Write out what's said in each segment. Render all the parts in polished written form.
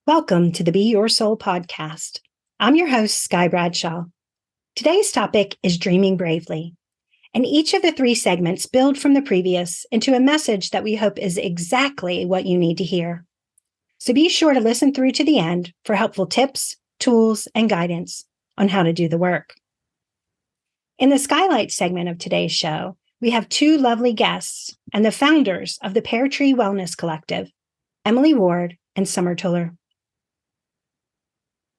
Welcome to the Be Your Soul podcast. I'm your host, Sky Bradshaw. Today's topic is dreaming bravely, and each of the three segments build from the previous into a message that we hope is exactly what you need to hear. So be sure to listen through to the end for helpful tips, tools, and guidance on how to do the work. In the Skylight segment of today's show, we have two lovely guests and the founders of the Pear Tree Wellness Collective, Emily Ward and Summer Tuller.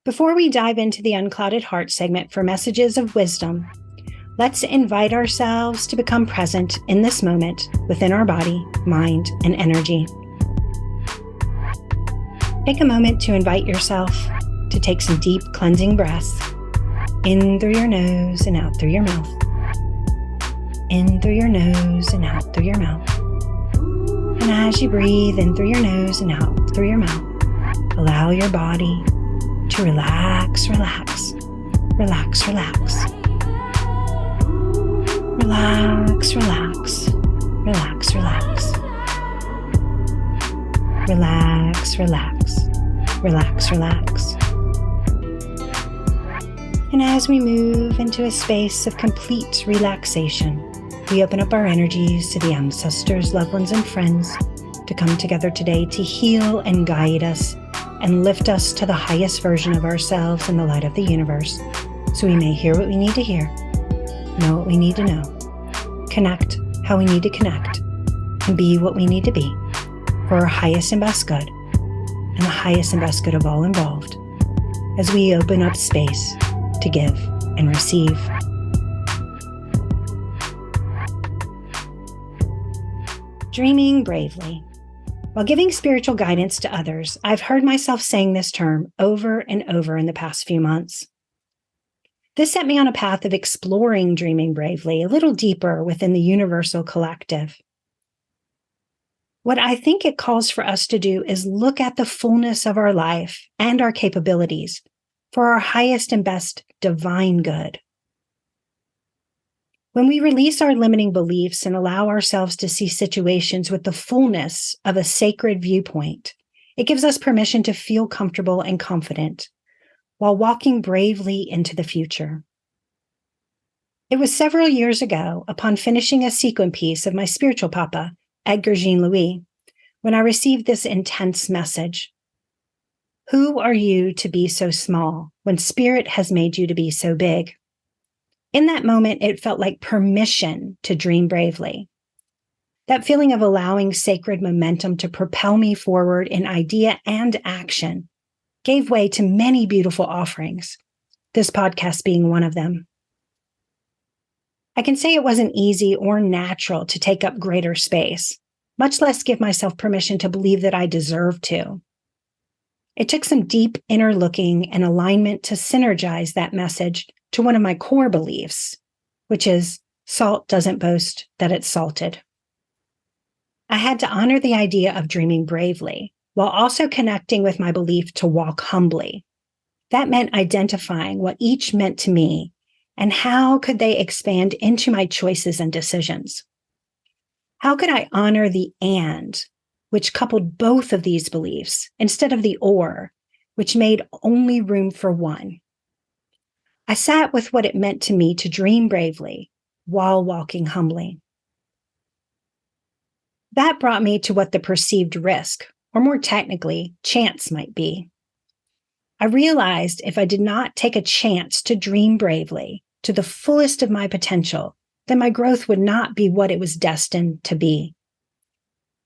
Before we dive into the Unclouded Heart segment for messages of wisdom, let's invite ourselves to become present in this moment within our body, mind, and energy. Take a moment to invite yourself to take some deep cleansing breaths in through your nose and out through your mouth. In through your nose and out through your mouth. And as you breathe in through your nose and out through your mouth, allow your body to relax, relax, relax, relax. Relax, relax, relax, relax. Relax, relax, relax, relax. And as we move into a space of complete relaxation, we open up our energies to the ancestors, loved ones, and friends to come together today to heal and guide us and lift us to the highest version of ourselves in the light of the universe, so we may hear what we need to hear, know what we need to know, connect how we need to connect, and be what we need to be for our highest and best good, and the highest and best good of all involved, as we open up space to give and receive. Dreaming bravely. While giving spiritual guidance to others, I've heard myself saying this term over and over in the past few months. This set me on a path of exploring dreaming bravely a little deeper within the universal collective. What I think it calls for us to do is look at the fullness of our life and our capabilities for our highest and best divine good. When we release our limiting beliefs and allow ourselves to see situations with the fullness of a sacred viewpoint, it gives us permission to feel comfortable and confident while walking bravely into the future. It was several years ago, upon finishing a sequin piece of my spiritual papa, Edgar Jean-Louis, when I received this intense message. Who are you to be so small when Spirit has made you to be so big? In that moment, it felt like permission to dream bravely. That feeling of allowing sacred momentum to propel me forward in idea and action gave way to many beautiful offerings, this podcast being one of them. I can say it wasn't easy or natural to take up greater space, much less give myself permission to believe that I deserved to. It took some deep inner looking and alignment to synergize that message to one of my core beliefs, which is salt doesn't boast that it's salted. I had to honor the idea of dreaming bravely while also connecting with my belief to walk humbly. That meant identifying what each meant to me and how could they expand into my choices and decisions. How could I honor the and, which coupled both of these beliefs, instead of the or, which made only room for one? I sat with what it meant to me to dream bravely while walking humbly. That brought me to what the perceived risk, or more technically, chance might be. I realized if I did not take a chance to dream bravely to the fullest of my potential, then my growth would not be what it was destined to be.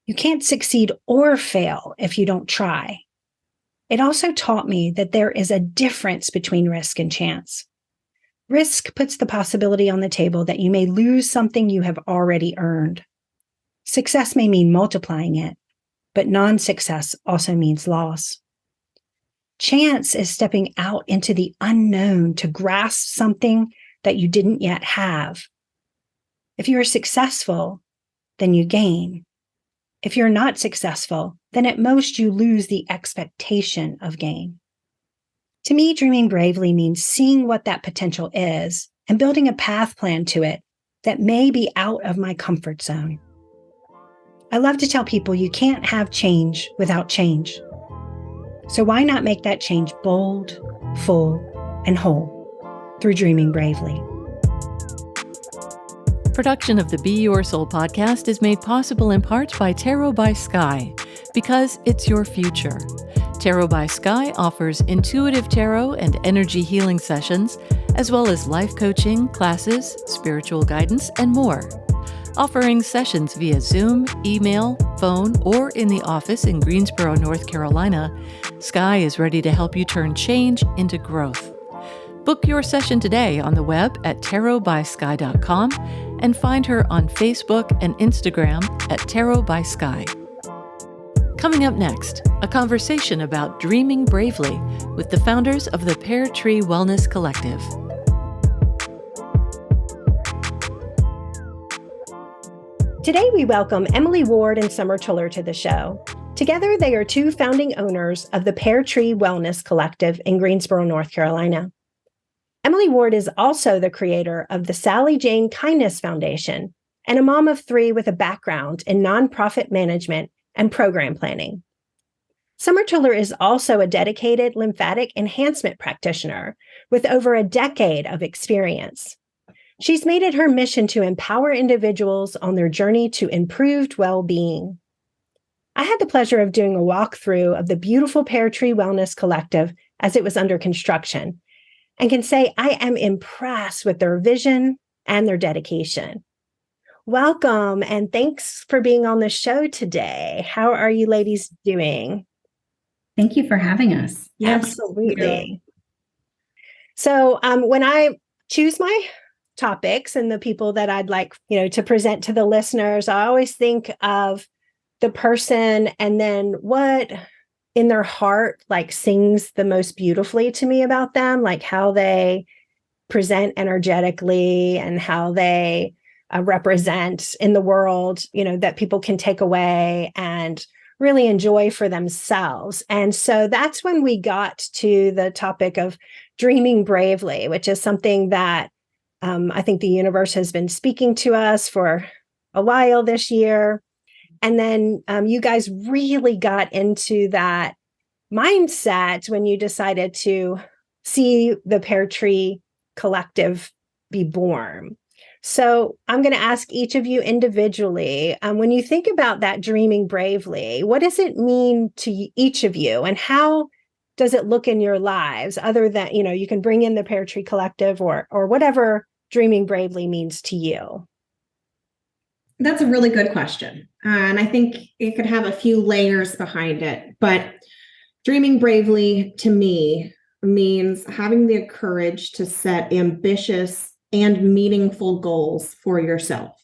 You can't succeed or fail if you don't try. It also taught me that there is a difference between risk and chance. Risk puts the possibility on the table that you may lose something you have already earned. Success may mean multiplying it, but non-success also means loss. Chance is stepping out into the unknown to grasp something that you didn't yet have. If you are successful, then you gain. If you're not successful, then at most you lose the expectation of gain. To me, dreaming bravely means seeing what that potential is and building a path plan to it that may be out of my comfort zone. I love to tell people you can't have change without change. So why not make that change bold, full, and whole through dreaming bravely? Production of the Be Your Soul podcast is made possible in part by Tarot by Sky, because it's your future. Tarot by Sky offers intuitive tarot and energy healing sessions, as well as life coaching, classes, spiritual guidance, and more. Offering sessions via Zoom, email, phone, or in the office in Greensboro, North Carolina, Sky is ready to help you turn change into growth. Book your session today on the web at tarotbysky.com and find her on Facebook and Instagram at Tarot by Sky. Coming up next, a conversation about dreaming bravely with the founders of the Pear Tree Wellness Collective. Today we welcome Emily Ward and Summer Tuller to the show. Together, they are two founding owners of the Pear Tree Wellness Collective in Greensboro, North Carolina. Emily Ward is also the creator of the Sally Jane Kindness Foundation and a mom of three with a background in nonprofit management and program planning. Summer Tuller is also a dedicated lymphatic enhancement practitioner with over a decade of experience. She's made it her mission to empower individuals on their journey to improved well-being. I had the pleasure of doing a walkthrough of the beautiful Pear Tree Wellness Collective as it was under construction, and can say I am impressed with their vision and their dedication. Welcome, and thanks for being on the show today. How are you ladies doing? Thank you for having us. Yes, absolutely. So when I choose my topics and the people that I'd like, to present to the listeners, I always think of the person and then what in their heart sings the most beautifully to me about them, like how they present energetically and how they represent in the world, that people can take away and really enjoy for themselves. And so that's when we got to the topic of dreaming bravely, which is something that I think the universe has been speaking to us for a while this year. And then you guys really got into that mindset when you decided to see the Pear Tree Collective be born. So I'm going to ask each of you individually, when you think about that dreaming bravely, what does it mean to each of you, and how does it look in your lives? Other than, you can bring in the Pear Tree Collective or whatever dreaming bravely means to you. That's a really good question. And I think it could have a few layers behind it. But dreaming bravely to me means having the courage to set ambitious and meaningful goals for yourself,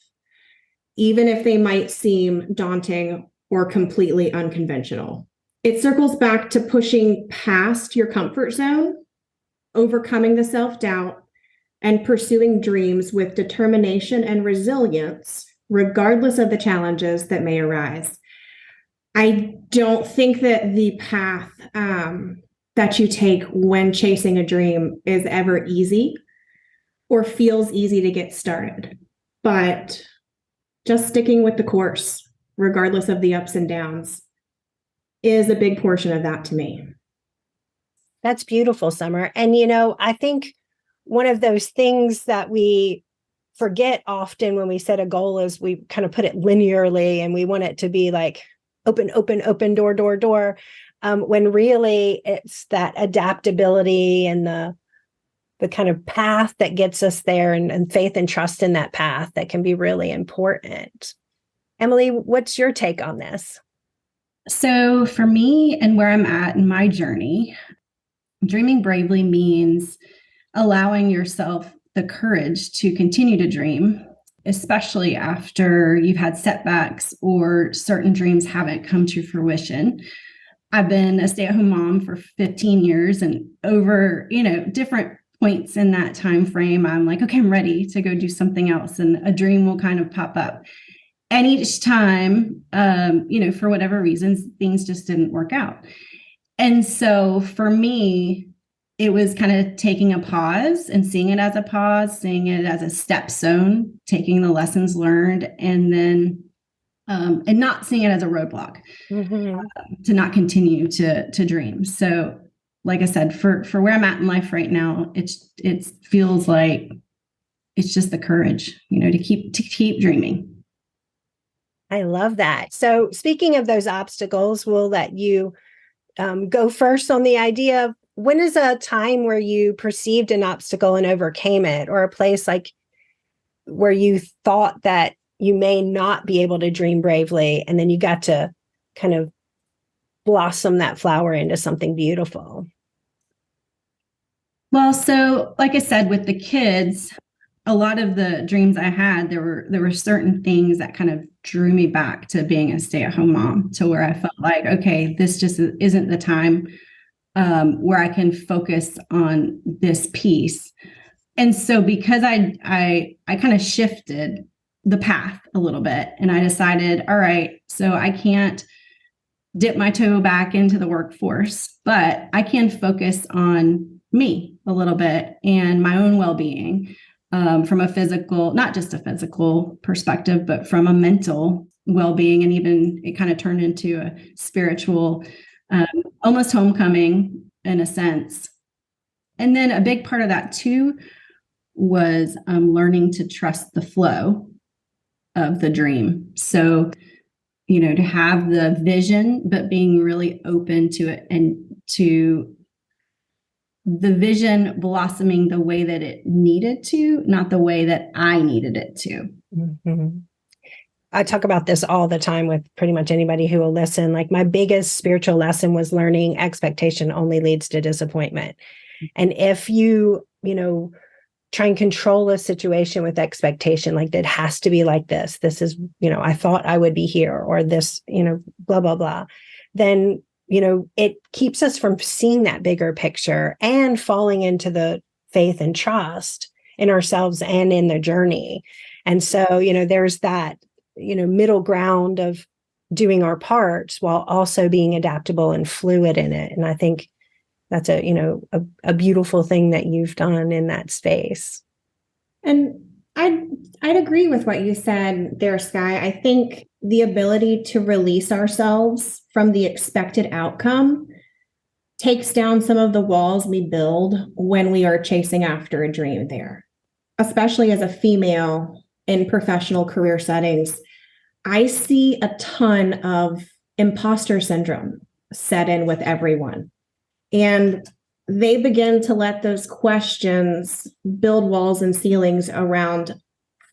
even if they might seem daunting or completely unconventional. It circles back to pushing past your comfort zone, overcoming the self-doubt, and pursuing dreams with determination and resilience, regardless of the challenges that may arise. I don't think that the path that you take when chasing a dream is ever easy or feels easy to get started, but just sticking with the course, regardless of the ups and downs, is a big portion of that to me. That's beautiful, Summer. And, I think one of those things that we forget often when we set a goal is we kind of put it linearly and we want it to be like open, open, open, door, door, door. When really it's that adaptability and the kind of path that gets us there and faith and trust in that path that can be really important. Emily, what's your take on this? So for me and where I'm at in my journey, dreaming bravely means allowing yourself the courage to continue to dream, especially after you've had setbacks or certain dreams haven't come to fruition. I've been a stay-at-home mom for 15 years, and over, different points in that time frame, I'm like, okay, I'm ready to go do something else, and a dream will kind of pop up. And each time, for whatever reasons, things just didn't work out. And so for me, it was kind of taking a pause and seeing it as a pause, seeing it as a step zone, taking the lessons learned, and then and not seeing it as a roadblock to not continue to dream. So, like I said, for where I'm at in life right now, it feels like it's just the courage, to keep dreaming. I love that. So, speaking of those obstacles, we'll let you go first on the idea of when is a time where you perceived an obstacle and overcame it, or a place like where you thought that you may not be able to dream bravely, and then you got to kind of blossom that flower into something beautiful. Well, so like I said, with the kids, a lot of the dreams I had, there were certain things that kind of drew me back to being a stay-at-home mom, to where I felt like, okay, this just isn't the time where I can focus on this piece. And so because I kind of shifted the path a little bit, and I decided, all right, so I can't dip my toe back into the workforce, but I can focus on me a little bit and my own well-being, from a physical, not just a physical perspective, but from a mental well-being. And even it kind of turned into a spiritual, almost homecoming in a sense. And then a big part of that too was learning to trust the flow of the dream. So, to have the vision, but being really open to it, and to the vision blossoming the way that it needed to, not the way that I needed it to. Mm-hmm. I talk about this all the time with pretty much anybody who will listen. Like, my biggest spiritual lesson was learning expectation only leads to disappointment. And if you try and control a situation with expectation, like it has to be like this is, I thought I would be here, or this, blah, blah, blah, then, it keeps us from seeing that bigger picture and falling into the faith and trust in ourselves and in the journey. And so, there's that, middle ground of doing our parts while also being adaptable and fluid in it. And I think that's a beautiful thing that you've done in that space. And I'd agree with what you said there, Sky. I think the ability to release ourselves from the expected outcome takes down some of the walls we build when we are chasing after a dream there. Especially as a female in professional career settings, I see a ton of imposter syndrome set in with everyone. And they begin to let those questions build walls and ceilings around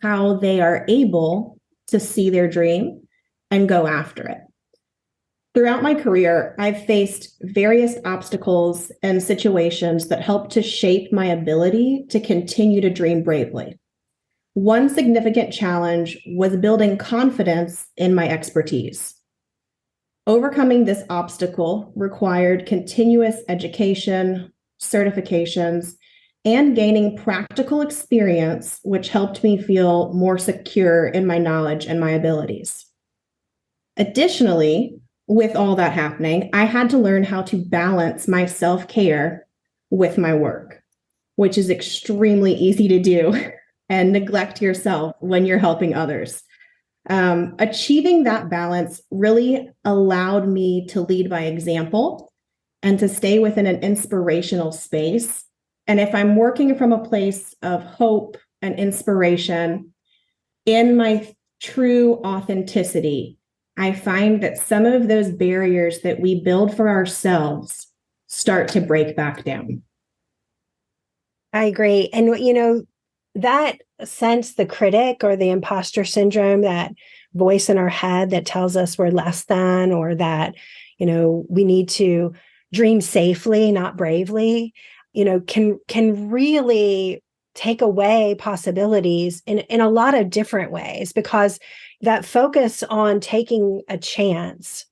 how they are able to see their dream and go after it. Throughout my career, I've faced various obstacles and situations that help to shape my ability to continue to dream bravely. One significant challenge was building confidence in my expertise. Overcoming this obstacle required continuous education, certifications, and gaining practical experience, which helped me feel more secure in my knowledge and my abilities. Additionally, with all that happening, I had to learn how to balance my self-care with my work, which is extremely easy to do and neglect yourself when you're helping others. Achieving that balance really allowed me to lead by example and to stay within an inspirational space. And if I'm working from a place of hope and inspiration in my true authenticity, I find that some of those barriers that we build for ourselves start to break back down. I agree. And, that sense, the critic or the imposter syndrome, that voice in our head that tells us we're less than, or that, we need to dream safely, not bravely, can really take away possibilities in a lot of different ways, because that focus on taking a chance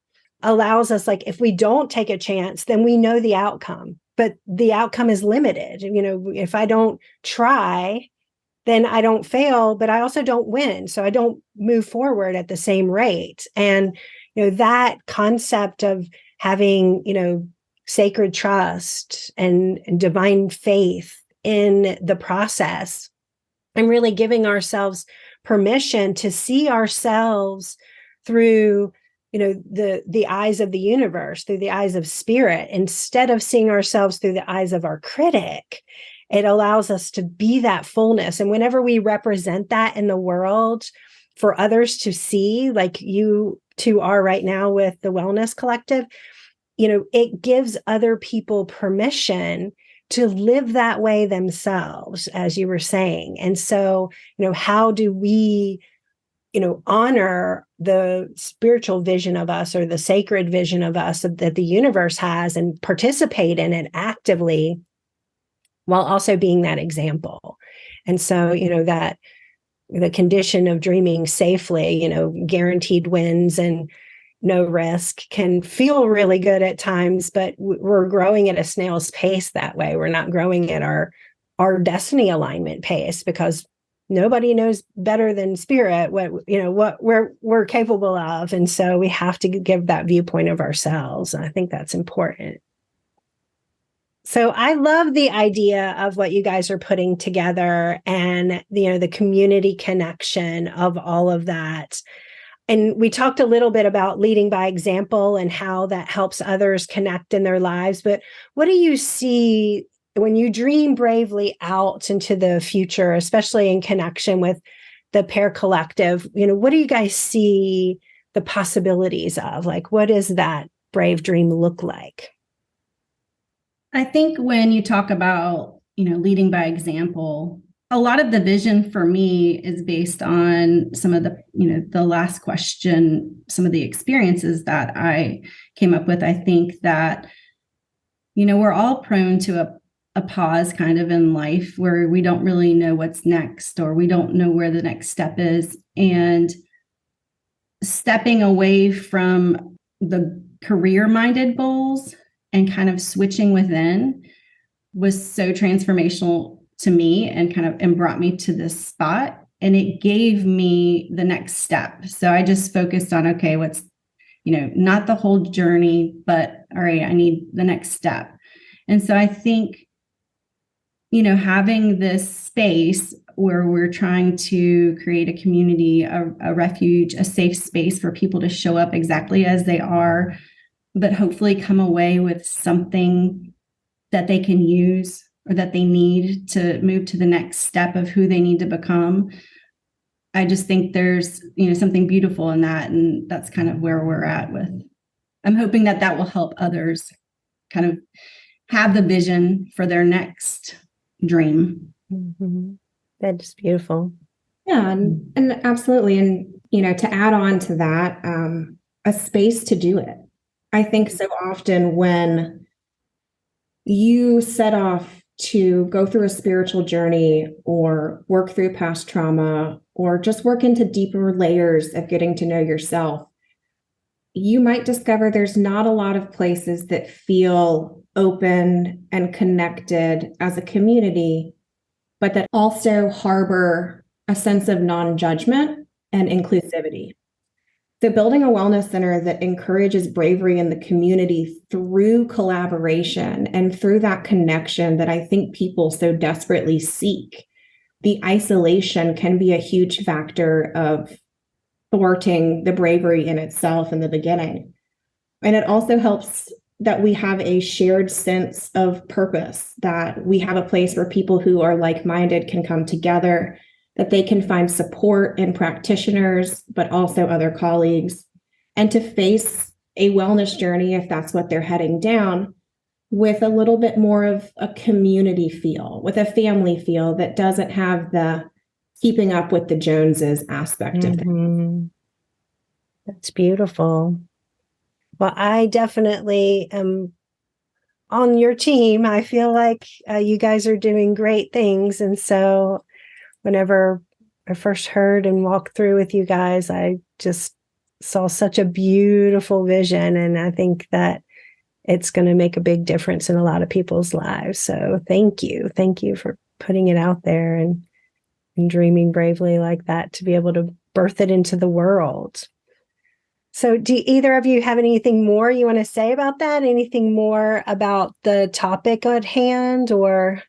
allows us, like, if we don't take a chance, then we know the outcome, but the outcome is limited. If I don't try, then I don't fail, but I also don't win. So I don't move forward at the same rate. And, that concept of having, sacred trust and divine faith in the process, and really giving ourselves permission to see ourselves through, the eyes of the universe, through the eyes of spirit, instead of seeing ourselves through the eyes of our critic. It allows us to be that fullness. And whenever we represent that in the world for others to see, like you two are right now with the Wellness Collective, it gives other people permission to live that way themselves, as you were saying. And so, how do we, honor the spiritual vision of us, or the sacred vision of us that the universe has, and participate in it actively, while also being that example. And so, that the condition of dreaming safely, guaranteed wins and no risk, can feel really good at times, but we're growing at a snail's pace that way. We're not growing at our destiny alignment pace, because nobody knows better than spirit what we're capable of. And so we have to give that viewpoint of ourselves. And I think that's important. So I love the idea of what you guys are putting together, and the community connection of all of that. And we talked a little bit about leading by example and how that helps others connect in their lives. But what do you see when you dream bravely out into the future, especially in connection with the Pear Collective? What do you guys see the possibilities of? Like, what does that brave dream look like? I think when you talk about, leading by example, a lot of the vision for me is based on some of the, the last question, some of the experiences that I came up with. I think that, we're all prone to a pause kind of in life where we don't really know what's next, or we don't know where the next step is. And stepping away from the career-minded goals and kind of switching within was so transformational to me, and brought me to this spot. And it gave me the next step. So I just focused on, okay, what's, not the whole journey, but all right, I need the next step. And so I think, having this space where we're trying to create a community, a refuge, a safe space for people to show up exactly as they are, but hopefully come away with something that they can use, or that they need to move to the next step of who they need to become. I just think there's, something beautiful in that. And that's kind of where we're at with. I'm hoping that will help others kind of have the vision for their next dream. Mm-hmm. That's beautiful. Yeah, and absolutely. And, to add on to that, a space to do it. I think so often when you set off to go through a spiritual journey, or work through past trauma, or just work into deeper layers of getting to know yourself, you might discover there's not a lot of places that feel open and connected as a community, but that also harbor a sense of non-judgment and inclusivity. So building a wellness center that encourages bravery in the community through collaboration and through that connection that I think people so desperately seek. The isolation can be a huge factor of thwarting the bravery in itself in the beginning. And it also helps that we have a shared sense of purpose, that we have a place where people who are like-minded can come together, that they can find support in practitioners, but also other colleagues, and to face a wellness journey, if that's what they're heading down, with a little bit more of a community feel, with a family feel that doesn't have the keeping up with the Joneses aspect of things. That's beautiful. Well, I definitely am on your team. I feel like you guys are doing great things. And so whenever I first heard and walked through with you guys, I just saw such a beautiful vision. And I think that it's going to make a big difference in a lot of people's lives. So thank you. Thank you for putting it out there and dreaming bravely like that, to be able to birth it into the world. So do either of you have anything more you want to say about that? Anything more about the topic at hand, or?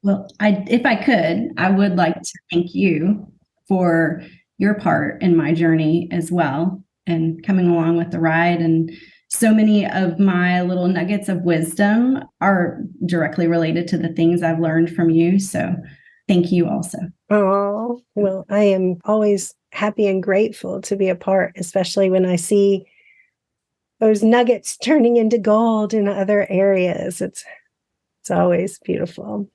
Well, if I could, I would like to thank you for your part in my journey as well. and coming along with the ride. And so many of my little nuggets of wisdom are directly related to the things I've learned from you. So thank you also. Oh, well, I am always happy and grateful to be a part, especially when I see those nuggets turning into gold in other areas. It's always beautiful.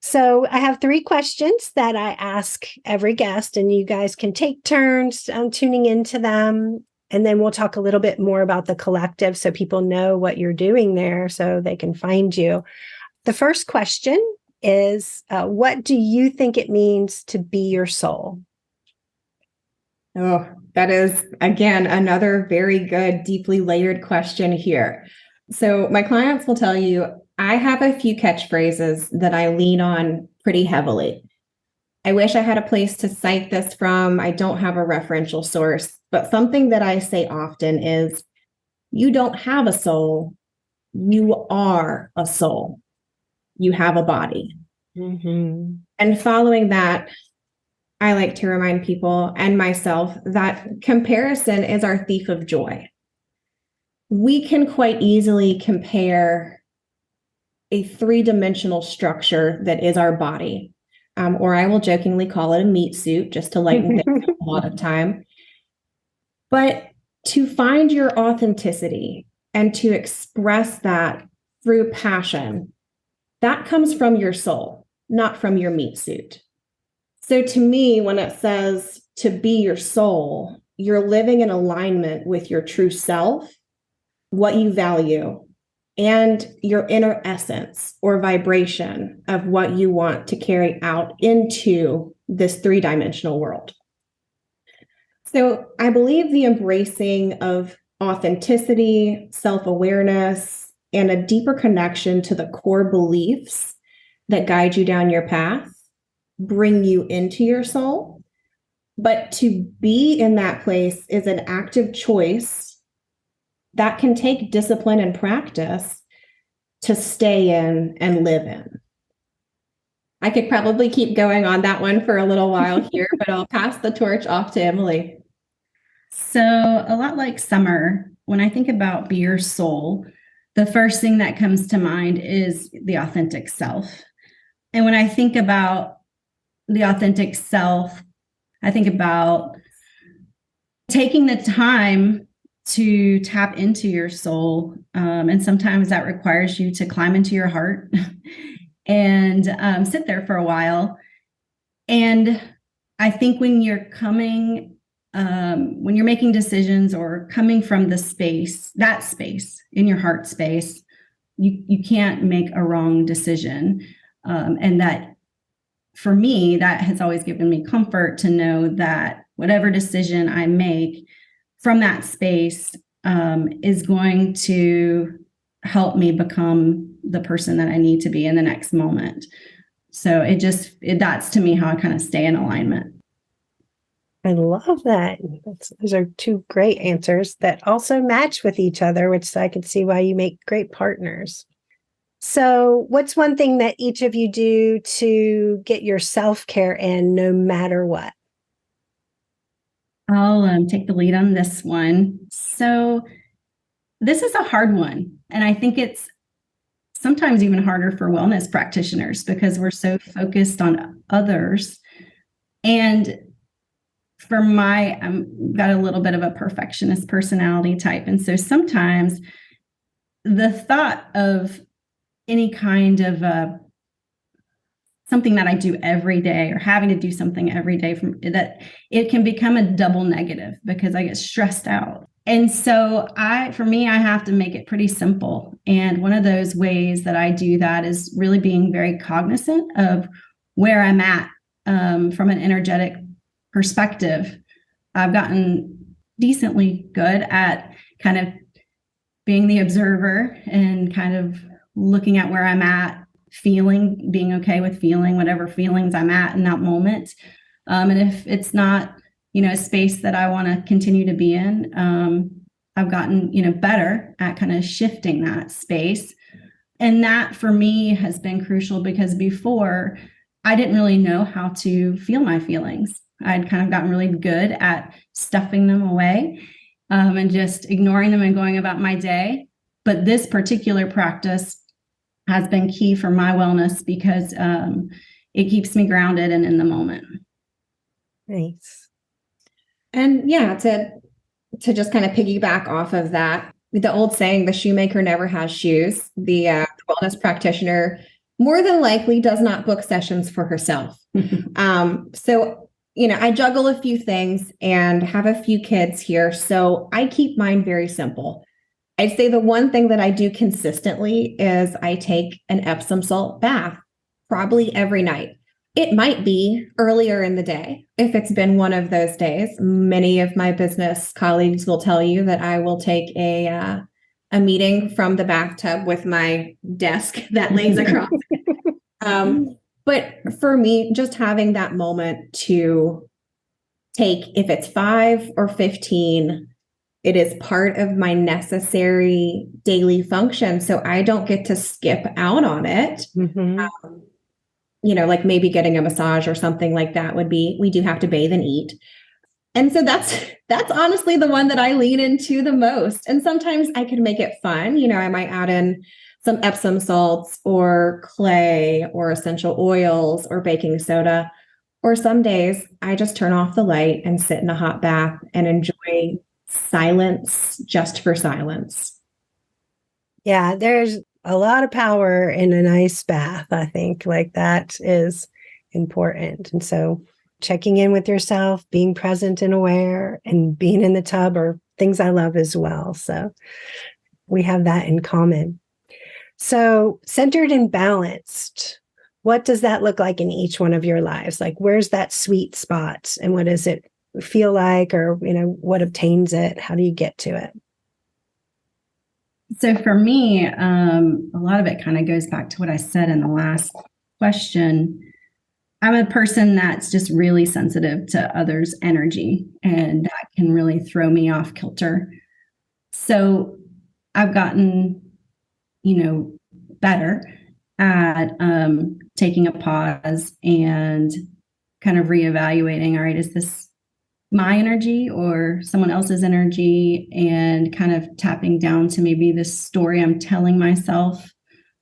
So I have 3 questions that I ask every guest, and you guys can take turns tuning into them. And then we'll talk a little bit more about the collective so people know what you're doing there so they can find you. The first question is, what do you think it means to be your soul? Oh, that is, again, another very good, deeply layered question here. So my clients will tell you, I have a few catchphrases that I lean on pretty heavily. I wish I had a place to cite this from. I don't have a referential source, but something that I say often is, you don't have a soul. You are a soul. You have a body. Mm-hmm. And following that, I like to remind people and myself that comparison is our thief of joy. We can quite easily compare a 3-dimensional structure that is our body, or I will jokingly call it a meat suit just to lighten things up a lot of time. But to find your authenticity and to express that through passion, that comes from your soul, not from your meat suit. So to me, when it says to be your soul, you're living in alignment with your true self, what you value, and your inner essence or vibration of what you want to carry out into this 3-dimensional world. So I believe the embracing of authenticity, self-awareness, and a deeper connection to the core beliefs that guide you down your path bring you into your soul. But to be in that place is an active choice that can take discipline and practice to stay in and live in. I could probably keep going on that one for a little while here, but I'll pass the torch off to Emily. So a lot like Summer, when I think about be your soul, the first thing that comes to mind is the authentic self. And when I think about the authentic self, I think about taking the time to tap into your soul. And sometimes that requires you to climb into your heart and sit there for a while. And I think when you're when you're making decisions or coming from the space, that space in your heart space, you can't make a wrong decision. And that, for me, that has always given me comfort to know that whatever decision I make from that space is going to help me become the person that I need to be in the next moment. So that's to me how I kind of stay in alignment. I love that. Those are 2 great answers that also match with each other, which I could see why you make great partners. So what's one thing that each of you do to get your self-care in no matter what? I'll take the lead on this one. So this is a hard one. And I think it's sometimes even harder for wellness practitioners because we're so focused on others. And I've got a little bit of a perfectionist personality type. And so sometimes the thought of any kind of something that I do every day or having to do something every day that it can become a double negative because I get stressed out. And so for me, I have to make it pretty simple. And one of those ways that I do that is really being very cognizant of where I'm at from an energetic perspective. I've gotten decently good at kind of being the observer and kind of looking at where I'm at, being okay with feeling whatever feelings I'm at in that moment. And if it's not, a space that I want to continue to be in, I've gotten, better at kind of shifting that space. And that for me has been crucial because before I didn't really know how to feel my feelings. I'd kind of gotten really good at stuffing them away and just ignoring them and going about my day. But this particular practice has been key for my wellness because it keeps me grounded and in the moment. Nice. And yeah, to just kind of piggyback off of that, the old saying, the shoemaker never has shoes. The wellness practitioner more than likely does not book sessions for herself. So, I juggle a few things and have a few kids here. So I keep mine very simple. I'd say the one thing that I do consistently is I take an Epsom salt bath, probably every night. It might be earlier in the day. If it's been one of those days, many of my business colleagues will tell you that I will take a meeting from the bathtub with my desk that lays across. But for me, just having that moment to take, if it's 5 or 15, it is part of my necessary daily function. So I don't get to skip out on it. Like maybe getting a massage or something like that we do have to bathe and eat. And so that's honestly the one that I lean into the most. And sometimes I can make it fun. I might add in some Epsom salts or clay or essential oils or baking soda. Or some days I just turn off the light and sit in a hot bath and enjoy silence just for silence. Yeah, there's a lot of power in a nice bath. I think like that is important. And so checking in with yourself, being present and aware, and being in the tub are things I love as well. So we have that in common. So centered and balanced, what does that look like in each one of your lives? Like, where's that sweet spot and what does it feel like, or, what obtains it? How do you get to it? So for me, a lot of it kind of goes back to what I said in the last question. I'm a person that's just really sensitive to others' energy, and that can really throw me off kilter. So I've gotten, better at taking a pause and kind of reevaluating, all right, is this my energy or someone else's energy, and kind of tapping down to maybe the story I'm telling myself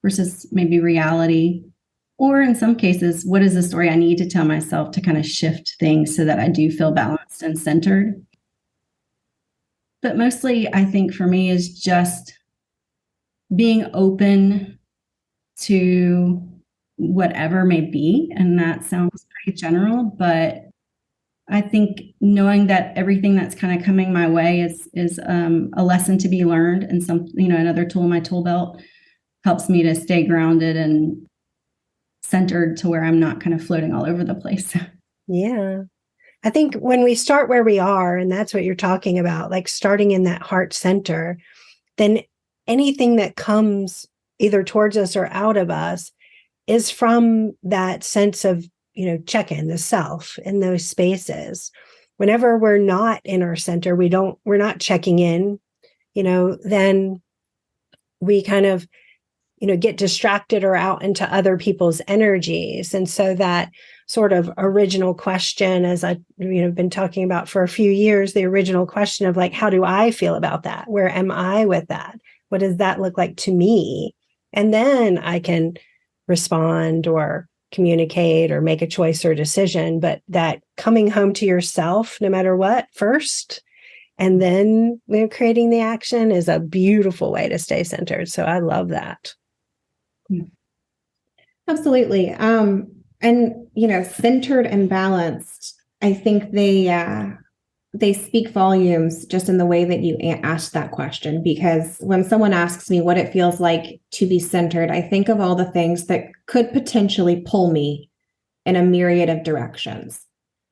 versus maybe reality. Or in some cases, what is the story I need to tell myself to kind of shift things so that I do feel balanced and centered? But mostly, I think for me is just being open to whatever may be. And that sounds pretty general, but I think knowing that everything that's kind of coming my way is a lesson to be learned, and another tool in my tool belt helps me to stay grounded and centered to where I'm not kind of floating all over the place. Yeah. I think when we start where we are, and that's what you're talking about, like starting in that heart center, then anything that comes either towards us or out of us is from that sense of, check in the self in those spaces. Whenever we're not in our center, we're not checking in, then we kind of, get distracted or out into other people's energies. And so that sort of original question, as I've been talking about for a few years, the original question of like, how do I feel about that? Where am I with that? What does that look like to me? And then I can respond or communicate or make a choice or decision. But that coming home to yourself, no matter what, first, and then creating the action is a beautiful way to stay centered. So I love that. Absolutely. And, centered and balanced, I think they speak volumes just in the way that you asked that question, because when someone asks me what it feels like to be centered, I think of all the things that could potentially pull me in a myriad of directions,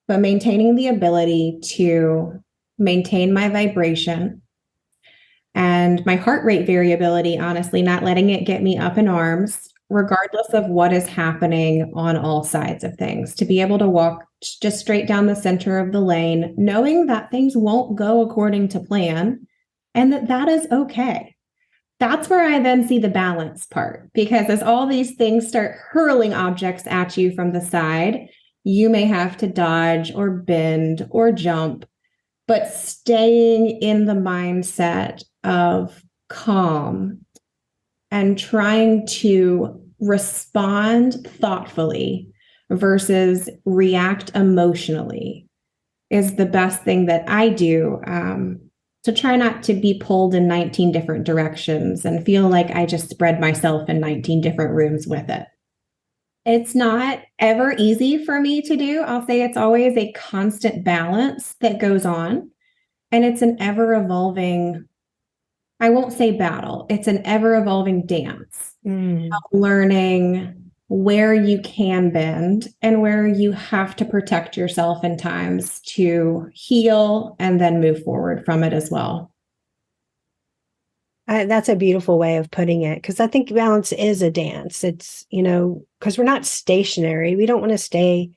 but maintaining the ability to maintain my vibration and my heart rate variability, honestly, not letting it get me up in arms, regardless of what is happening on all sides of things, to be able to walk just straight down the center of the lane, knowing that things won't go according to plan and that is okay. That's where I then see the balance part, because as all these things start hurling objects at you from the side, You may have to dodge or bend or jump, but staying in the mindset of calm and trying to respond thoughtfully versus react emotionally is the best thing that I do, to try not to be pulled in 19 different directions and feel like I just spread myself in 19 different rooms with it. It's not ever easy for me to do. I'll say it's always a constant balance that goes on, and it's an ever evolving, I won't say battle, it's an ever evolving dance of learning where you can bend and where you have to protect yourself in times to heal and then move forward from it as well. That's a beautiful way of putting it, because I think balance is a dance. It's, because we're not stationary. We don't want to stay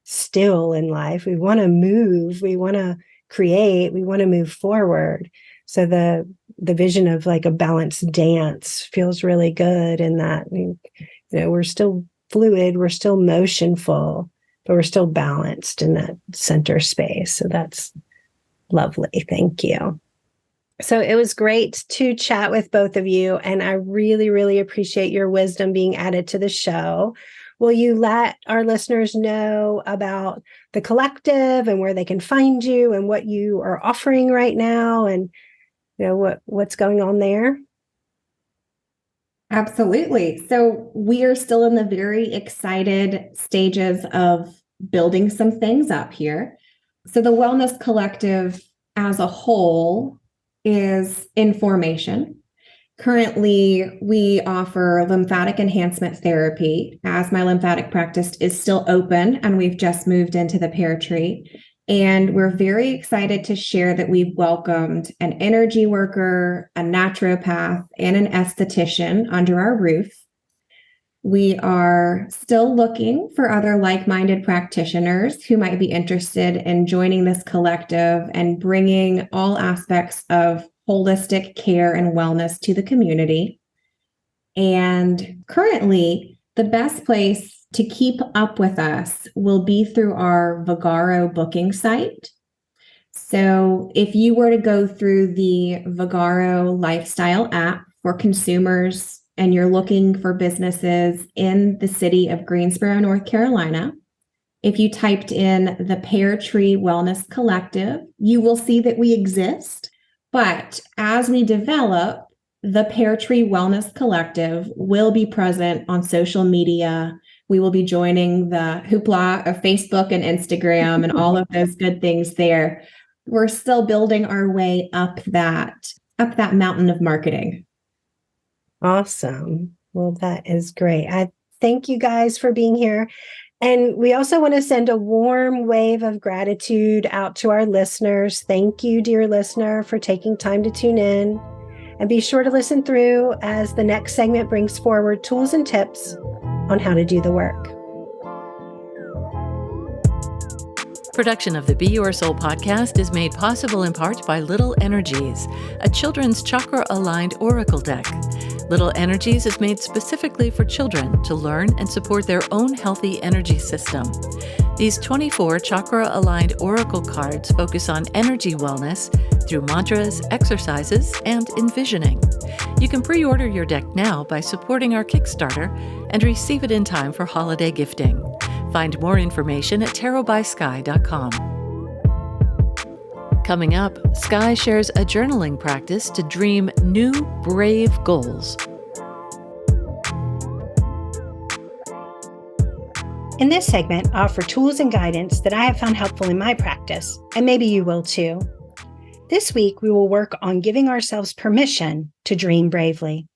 still in life. We want to move. We want to create. We want to move forward. So the vision of like a balanced dance feels really good in that, we're still fluid, we're still motionful, but we're still balanced in that center space. So that's lovely. Thank you. So it was great to chat with both of you, and I really, really appreciate your wisdom being added to the show. Will you let our listeners know about the collective and where they can find you and what you are offering right now, and what's going on there? Absolutely. So we are still in the very excited stages of building some things up here. So the Wellness Collective as a whole is in formation. Currently, we offer lymphatic enhancement therapy, as my lymphatic practice is still open and we've just moved into the Pear Tree. And we're very excited to share that we've welcomed an energy worker, a naturopath, and an esthetician under our roof. We are still looking for other like-minded practitioners who might be interested in joining this collective and bringing all aspects of holistic care and wellness to the community. And currently, the best place to keep up with us will be through our Vigaro booking site. So if you were to go through the Vigaro lifestyle app for consumers and you're looking for businesses in the city of Greensboro, North Carolina, if you typed in the Pear Tree Wellness Collective, you will see that we exist. But as we develop, the Pear Tree Wellness Collective will be present on social media. We will be joining the hoopla of Facebook and Instagram and all of those good things there. We're still building our way up that mountain of marketing. Awesome. Well, that is great. I thank you guys for being here. And we also want to send a warm wave of gratitude out to our listeners. Thank you, dear listener, for taking time to tune in. And be sure to listen through as the next segment brings forward tools and tips on how to do the work. Production of the Be Your Soul podcast is made possible in part by Little Energies, a children's chakra-aligned oracle deck. Little Energies is made specifically for children to learn and support their own healthy energy system. These 24 chakra-aligned oracle cards focus on energy wellness through mantras, exercises, and envisioning. You can pre-order your deck now by supporting our Kickstarter and receive it in time for holiday gifting. Find more information at tarotbysky.com. Coming up, Sky shares a journaling practice to dream new, brave goals. In this segment, I offer tools and guidance that I have found helpful in my practice, and maybe you will too. This week, we will work on giving ourselves permission to dream bravely.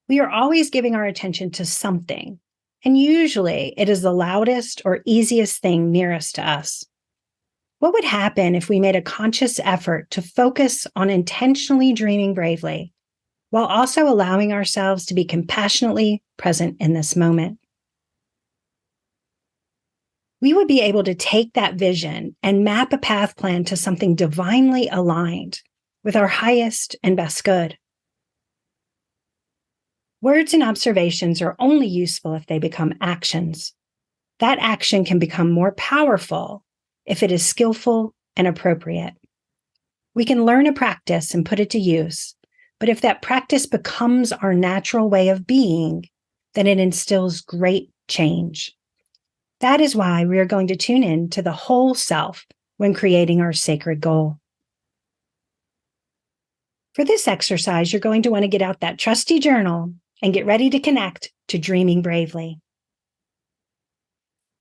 We are always giving our attention to something, and usually it is the loudest or easiest thing nearest to us. What would happen if we made a conscious effort to focus on intentionally dreaming bravely, while also allowing ourselves to be compassionately present in this moment? We would be able to take that vision and map a path plan to something divinely aligned with our highest and best good. Words and observations are only useful if they become actions. That action can become more powerful if it is skillful and appropriate. We can learn a practice and put it to use, but if that practice becomes our natural way of being, then it instills great change. That is why we are going to tune in to the whole self when creating our sacred goal. For this exercise, you're going to want to get out that trusty journal and get ready to connect to dreaming bravely.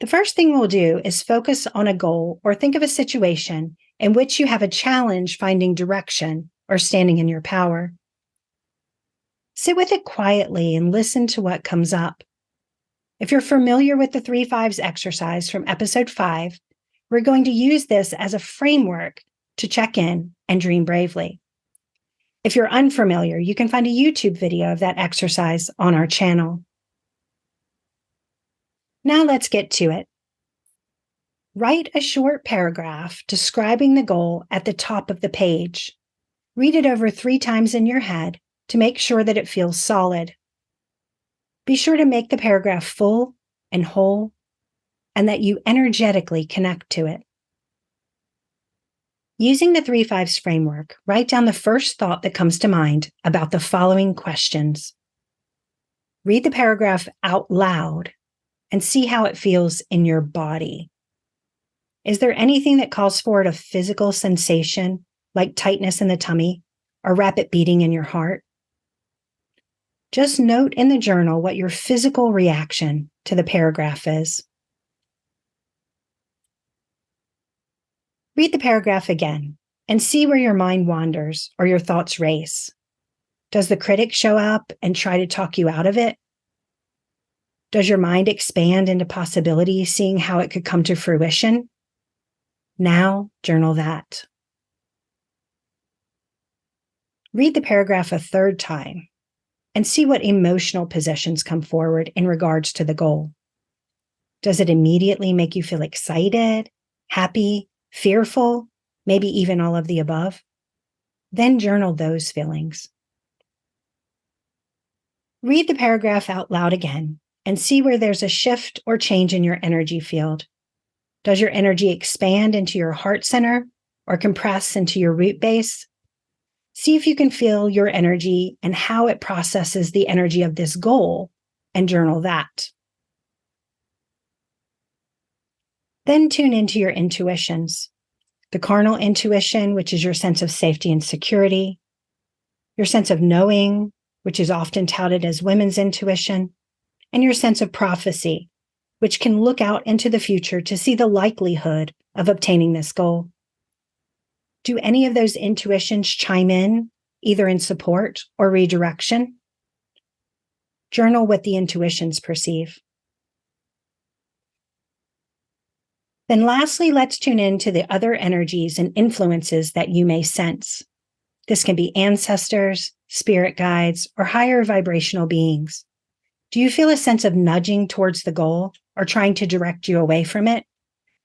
The first thing we'll do is focus on a goal or think of a situation in which you have a challenge finding direction or standing in your power. Sit with it quietly and listen to what comes up. If you're familiar with the 3 5s exercise from episode 5, we're going to use this as a framework to check in and dream bravely. If you're unfamiliar, you can find a YouTube video of that exercise on our channel. Now let's get to it. Write a short paragraph describing the goal at the top of the page. Read it over 3 times in your head to make sure that it feels solid. Be sure to make the paragraph full and whole, and that you energetically connect to it. Using the 3 5s framework, write down the first thought that comes to mind about the following questions. Read the paragraph out loud and see how it feels in your body. Is there anything that calls forward a physical sensation, like tightness in the tummy or rapid beating in your heart? Just note in the journal what your physical reaction to the paragraph is. Read the paragraph again and see where your mind wanders or your thoughts race. Does the critic show up and try to talk you out of it? Does your mind expand into possibilities, seeing how it could come to fruition? Now, journal that. Read the paragraph a 3rd time and see what emotional positions come forward in regards to the goal. Does it immediately make you feel excited, happy, fearful, maybe even all of the above? Then journal those feelings. Read the paragraph out loud again and see where there's a shift or change in your energy field. Does your energy expand into your heart center or compress into your root base? See if you can feel your energy and how it processes the energy of this goal, and journal that. Then tune into your intuitions. The carnal intuition, which is your sense of safety and security. Your sense of knowing, which is often touted as women's intuition. And your sense of prophecy, which can look out into the future to see the likelihood of obtaining this goal. Do any of those intuitions chime in, either in support or redirection? Journal what the intuitions perceive. Then lastly, let's tune in to the other energies and influences that you may sense. This can be ancestors, spirit guides, or higher vibrational beings. Do you feel a sense of nudging towards the goal or trying to direct you away from it?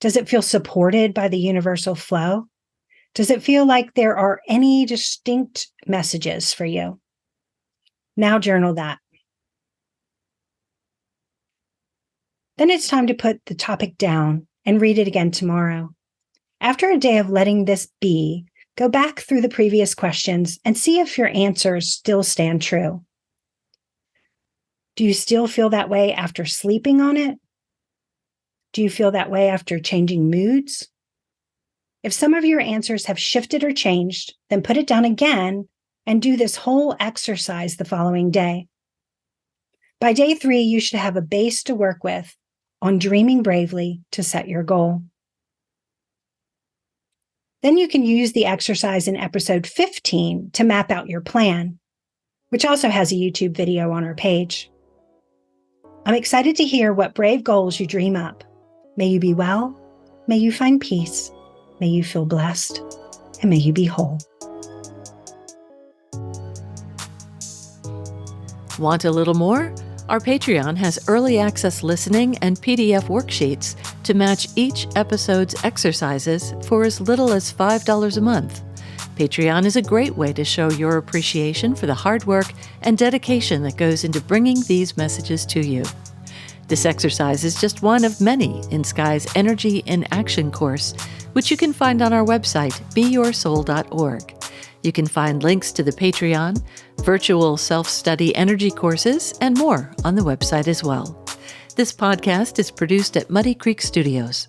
Does it feel supported by the universal flow? Does it feel like there are any distinct messages for you? Now journal that. Then it's time to put the topic down and read it again tomorrow. After a day of letting this be, go back through the previous questions and see if your answers still stand true. Do you still feel that way after sleeping on it? Do you feel that way after changing moods? If some of your answers have shifted or changed, then put it down again and do this whole exercise the following day. By day 3, you should have a base to work with on dreaming bravely to set your goal. Then you can use the exercise in episode 15 to map out your plan, which also has a YouTube video on our page. I'm excited to hear what brave goals you dream up. May you be well, may you find peace, may you feel blessed, and may you be whole. Want a little more? Our Patreon has early access listening and PDF worksheets to match each episode's exercises for as little as $5 a month. Patreon is a great way to show your appreciation for the hard work and dedication that goes into bringing these messages to you. This exercise is just one of many in Sky's Energy in Action course, which you can find on our website, beyoursoul.org. You can find links to the Patreon, virtual self-study energy courses, and more on the website as well. This podcast is produced at Muddy Creek Studios.